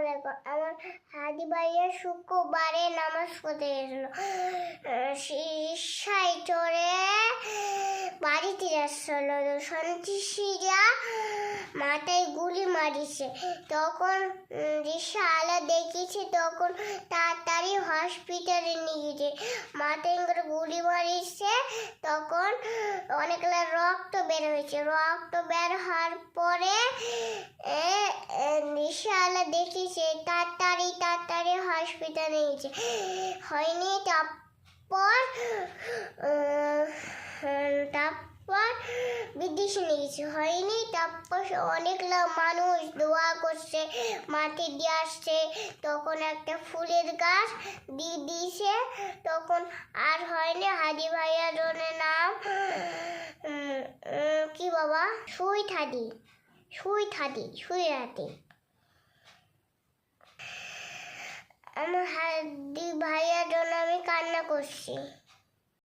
আলাইকুম। আমার হাদি ভাইয়া শুক্রবারে নামাজ পড়তে গেছিল, রিক্সায় চড়ে বাড়িতে যাচ্ছিল, সন্ত্রাসীরা মাথায় গুলি মারিছে। তখন রিক্সাওয়ালা দেখেছে, তখন তাড়াতাড়ি হসপিটালে নিয়ে গেছে। মাথায় করে গুলি মারিছে, তখন অনেকগুলো রক্ত বের হয়েছে। রক্ত বের হওয়ার পরে রিক্সাওয়ালা দেখেছে, তাড়াতাড়ি হসপিটালে নিয়েছে। হয়নি। তারপর বিদেশে নিয়েছে, হয়নি। তারপর অনেকগুলো মানুষ দোয়া করছে, মাটি দিয়ে আসছে। তখন একটা ফুলের গাছ দিয়ে দিয়েছে, তখন আর হয়নি। হাদি ভাইয়ার নাম কি বাবা? সুইথাদি। আমার হাদি ভাইয়ার জন্য আমি কান্না করছি।